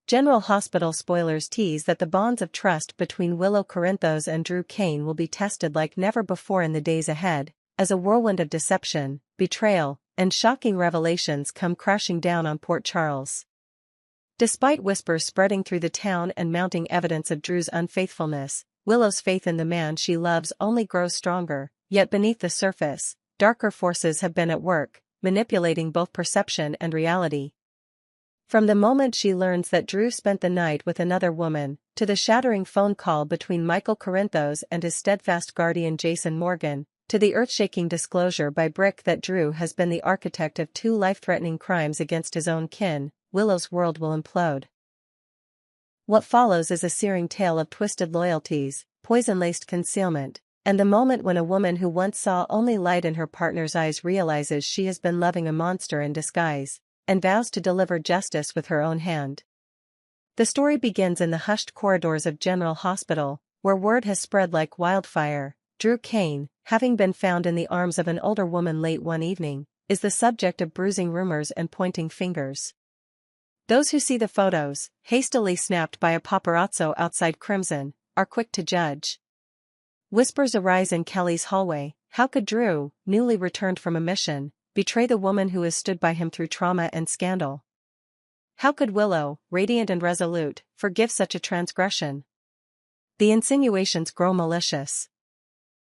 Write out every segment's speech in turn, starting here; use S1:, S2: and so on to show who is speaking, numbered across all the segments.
S1: General Hospital spoilers tease that the bonds of trust between Willow Corinthos and Drew Kane will be tested like never before in the days ahead, as a whirlwind of deception, betrayal, and shocking revelations come crashing down on Port Charles. Despite whispers spreading through the town and mounting evidence of Drew's unfaithfulness, Willow's faith in the man she loves only grows stronger, yet beneath the surface, darker forces have been at work, manipulating both perception and reality. From the moment she learns that Drew spent the night with another woman, to the shattering phone call between Michael Corinthos and his steadfast guardian Jason Morgan, to the earth-shaking disclosure by Brick that Drew has been the architect of 2 life-threatening crimes against his own kin, Willow's world will implode. What follows is a searing tale of twisted loyalties, poison-laced concealment, and the moment when a woman who once saw only light in her partner's eyes realizes she has been loving a monster in disguise, and vows to deliver justice with her own hand. The story begins in the hushed corridors of General Hospital, where word has spread like wildfire. Drew Kane, having been found in the arms of an older woman late one evening, is the subject of bruising rumors and pointing fingers. Those who see the photos, hastily snapped by a paparazzo outside Crimson, are quick to judge. Whispers arise in Kelly's hallway. How could Drew, newly returned from a mission, betray the woman who has stood by him through trauma and scandal? How could Willow, radiant and resolute, forgive such a transgression? The insinuations grow malicious.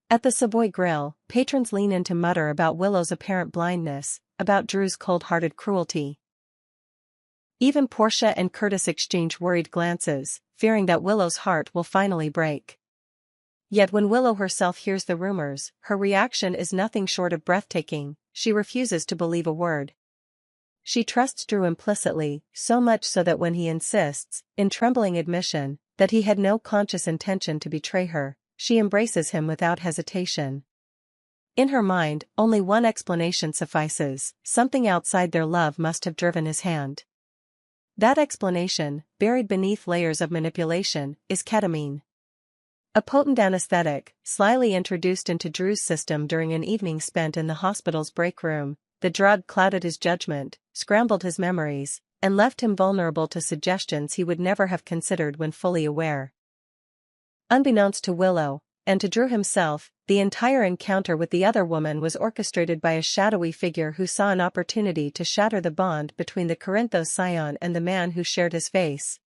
S1: At the Savoy Grill, patrons lean in to mutter about Willow's apparent blindness, about Drew's cold-hearted cruelty. Even Portia and Curtis exchange worried glances, fearing that Willow's heart will finally break. Yet when Willow herself hears the rumors, her reaction is nothing short of breathtaking. She refuses to believe a word. She trusts Drew implicitly, so much so that when he insists, in trembling admission, that he had no conscious intention to betray her, she embraces him without hesitation. In her mind, only one explanation suffices: something outside their love must have driven his hand. That explanation, buried beneath layers of manipulation, is ketamine. A potent anesthetic, slyly introduced into Drew's system during an evening spent in the hospital's break room, the drug clouded his judgment, scrambled his memories, and left him vulnerable to suggestions he would never have considered when fully aware. Unbeknownst to Willow, and to Drew himself, the entire encounter with the other woman was orchestrated by a shadowy figure who saw an opportunity to shatter the bond between the Corinthos scion and the man who shared his face.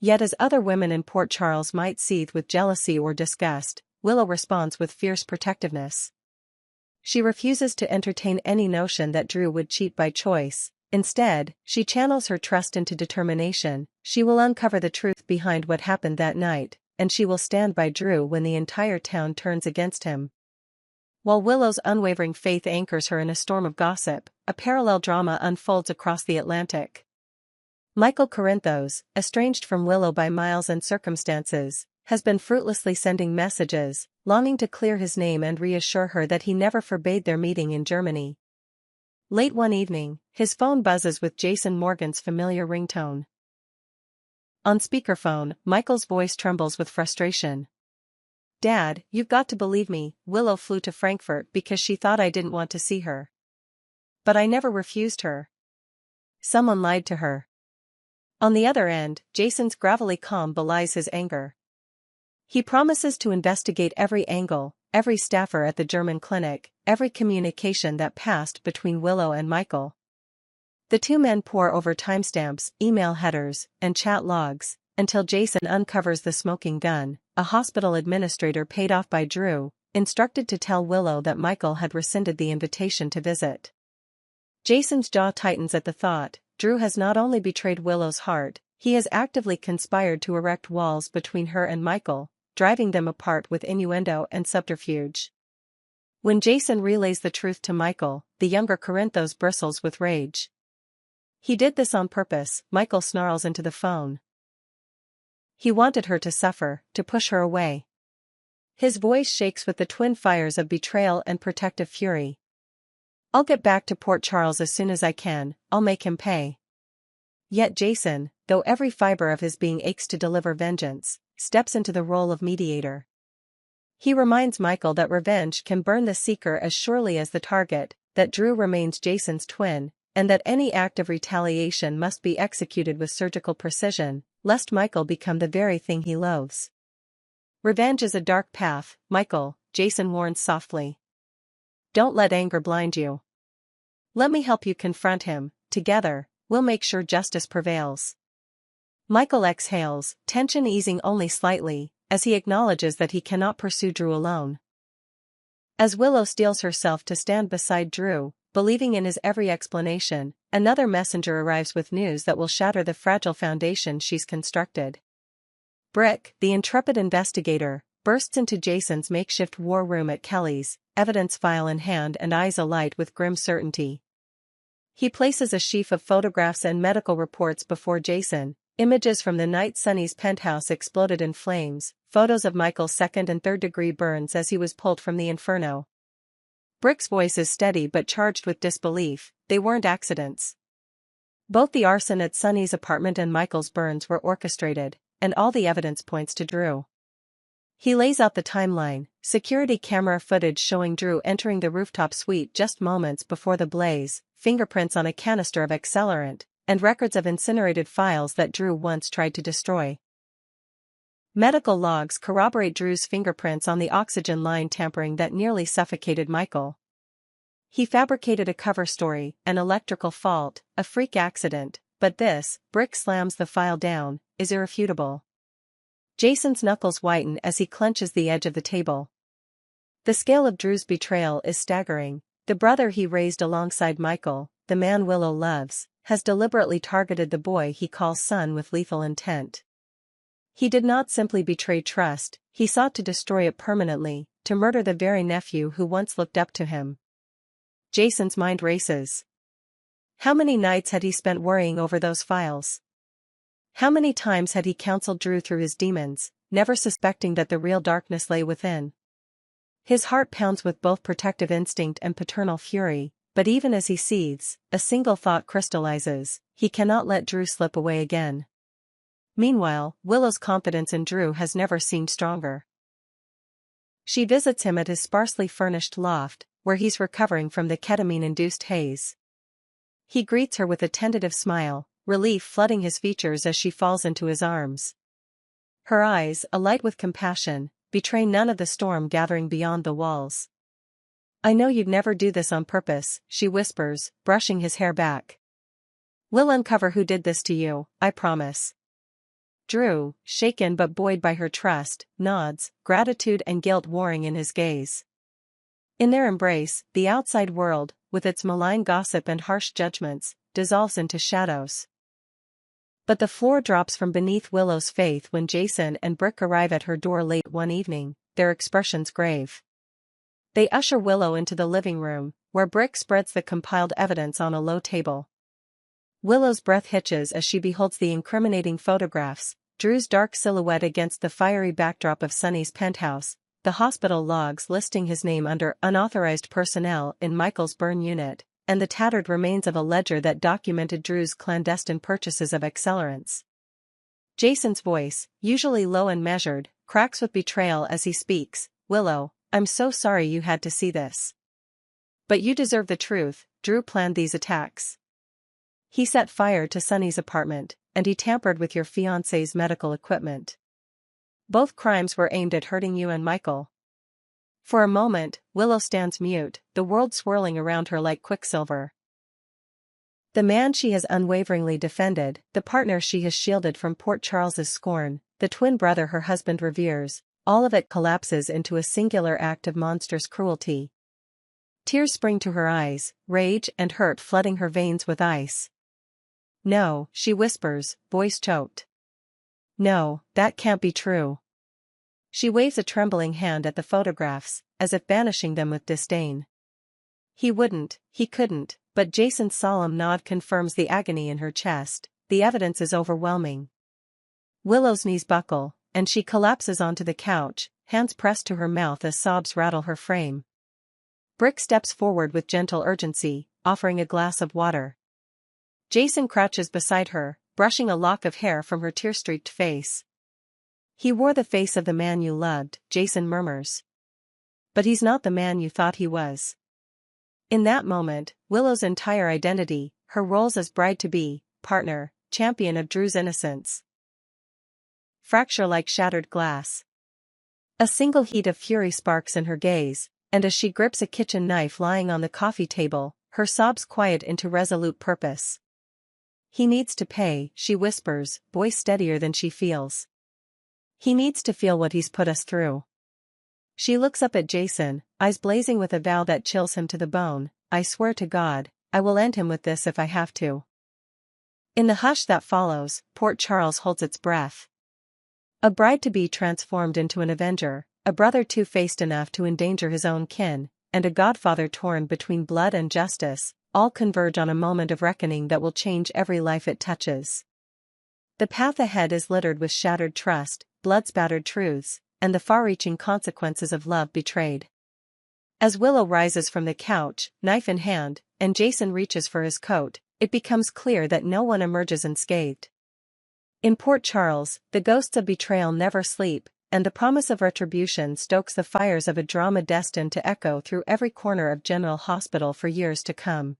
S1: Yet as other women in Port Charles might seethe with jealousy or disgust, Willow responds with fierce protectiveness. She refuses to entertain any notion that Drew would cheat by choice. Instead, she channels her trust into determination. She will uncover the truth behind what happened that night, and she will stand by Drew when the entire town turns against him. While Willow's unwavering faith anchors her in a storm of gossip, a parallel drama unfolds across the Atlantic. Michael Corinthos, estranged from Willow by miles and circumstances, has been fruitlessly sending messages, longing to clear his name and reassure her that he never forbade their meeting in Germany. Late one evening, his phone buzzes with Jason Morgan's familiar ringtone. On speakerphone, Michael's voice trembles with frustration. "Dad, you've got to believe me, Willow flew to Frankfurt because she thought I didn't want to see her. But I never refused her. Someone lied to her." On the other end, Jason's gravelly calm belies his anger. He promises to investigate every angle, every staffer at the German clinic, every communication that passed between Willow and Michael. The two men pore over timestamps, email headers, and chat logs, until Jason uncovers the smoking gun, a hospital administrator paid off by Drew, instructed to tell Willow that Michael had rescinded the invitation to visit. Jason's jaw tightens at the thought. Drew has not only betrayed Willow's heart, he has actively conspired to erect walls between her and Michael, driving them apart with innuendo and subterfuge. When Jason relays the truth to Michael, the younger Corinthos bristles with rage. "He did this on purpose," Michael snarls into the phone. "He wanted her to suffer, to push her away." His voice shakes with the twin fires of betrayal and protective fury. "I'll get back to Port Charles as soon as I can, I'll make him pay." Yet Jason, though every fiber of his being aches to deliver vengeance, steps into the role of mediator. He reminds Michael that revenge can burn the seeker as surely as the target, that Drew remains Jason's twin, and that any act of retaliation must be executed with surgical precision, lest Michael become the very thing he loathes. Revenge is a dark path, Michael, Jason warns softly. Don't let anger blind you. Let me help you confront him. Together, we'll make sure justice prevails. Michael exhales, tension easing only slightly, as he acknowledges that he cannot pursue Drew alone. As Willow steels herself to stand beside Drew, believing in his every explanation, another messenger arrives with news that will shatter the fragile foundation she's constructed. Brick, the intrepid investigator, bursts into Jason's makeshift war room at Kelly's, evidence file in hand and eyes alight with grim certainty. He places a sheaf of photographs and medical reports before Jason, images from the night Sonny's penthouse exploded in flames, photos of Michael's second and third degree burns as he was pulled from the inferno. Brick's voice is steady but charged with disbelief. They weren't accidents. Both the arson at Sonny's apartment and Michael's burns were orchestrated, and all the evidence points to Drew. He lays out the timeline, security camera footage showing Drew entering the rooftop suite just moments before the blaze, fingerprints on a canister of accelerant, and records of incinerated files that Drew once tried to destroy. Medical logs corroborate Drew's fingerprints on the oxygen line tampering that nearly suffocated Michael. He fabricated a cover story, an electrical fault, a freak accident, but this, Brick slams the file down, is irrefutable. Jason's knuckles whiten as he clenches the edge of the table. The scale of Drew's betrayal is staggering. The brother he raised alongside Michael, the man Willow loves, has deliberately targeted the boy he calls son with lethal intent. He did not simply betray trust, he sought to destroy it permanently, to murder the very nephew who once looked up to him. Jason's mind races. How many nights had he spent worrying over those files? How many times had he counseled Drew through his demons, never suspecting that the real darkness lay within? His heart pounds with both protective instinct and paternal fury, but even as he seethes, a single thought crystallizes: he cannot let Drew slip away again. Meanwhile, Willow's confidence in Drew has never seemed stronger. She visits him at his sparsely furnished loft, where he's recovering from the ketamine-induced haze. He greets her with a tentative smile, relief flooding his features as she falls into his arms. Her eyes, alight with compassion, betray none of the storm gathering beyond the walls. "I know you'd never do this on purpose," she whispers, brushing his hair back. "We'll uncover who did this to you, I promise." Drew, shaken but buoyed by her trust, nods, gratitude and guilt warring in his gaze. In their embrace, the outside world, with its malign gossip and harsh judgments, dissolves into shadows. But the floor drops from beneath Willow's faith when Jason and Brick arrive at her door late one evening, their expressions grave. They usher Willow into the living room, where Brick spreads the compiled evidence on a low table. Willow's breath hitches as she beholds the incriminating photographs, Drew's dark silhouette against the fiery backdrop of Sonny's penthouse, the hospital logs listing his name under unauthorized personnel in Michael's burn unit, and the tattered remains of a ledger that documented Drew's clandestine purchases of accelerants. Jason's voice, usually low and measured, cracks with betrayal as he speaks. "Willow, I'm so sorry you had to see this. But you deserve the truth. Drew planned these attacks. He set fire to Sonny's apartment, and he tampered with your fiancé's medical equipment. Both crimes were aimed at hurting you and Michael." For a moment, Willow stands mute, the world swirling around her like quicksilver. The man she has unwaveringly defended, the partner she has shielded from Port Charles's scorn, the twin brother her husband reveres, all of it collapses into a singular act of monstrous cruelty. Tears spring to her eyes, rage and hurt flooding her veins with ice. "No," she whispers, voice choked. "No, that can't be true." She waves a trembling hand at the photographs, as if banishing them with disdain. "He wouldn't, he couldn't," but Jason's solemn nod confirms the agony in her chest. The evidence is overwhelming. Willow's knees buckle, and she collapses onto the couch, hands pressed to her mouth as sobs rattle her frame. Brick steps forward with gentle urgency, offering a glass of water. Jason crouches beside her, brushing a lock of hair from her tear-streaked face. "He wore the face of the man you loved," Jason murmurs. "But he's not the man you thought he was." In that moment, Willow's entire identity, her roles as bride-to-be, partner, champion of Drew's innocence. Fracture like shattered glass. A single heat of fury sparks in her gaze, and as she grips a kitchen knife lying on the coffee table, her sobs quiet into resolute purpose. He needs to pay, she whispers, voice steadier than she feels. He needs to feel what he's put us through. She looks up at Jason, eyes blazing with a vow that chills him to the bone. I swear to God, I will end him with this if I have to. In the hush that follows, Port Charles holds its breath. A bride-to-be transformed into an avenger, a brother two-faced enough to endanger his own kin, and a godfather torn between blood and justice, all converge on a moment of reckoning that will change every life it touches. The path ahead is littered with shattered trust, blood-spattered truths, and the far-reaching consequences of love betrayed. As Willow rises from the couch, knife in hand, and Jason reaches for his coat, it becomes clear that no one emerges unscathed. In Port Charles, the ghosts of betrayal never sleep, and the promise of retribution stokes the fires of a drama destined to echo through every corner of General Hospital for years to come.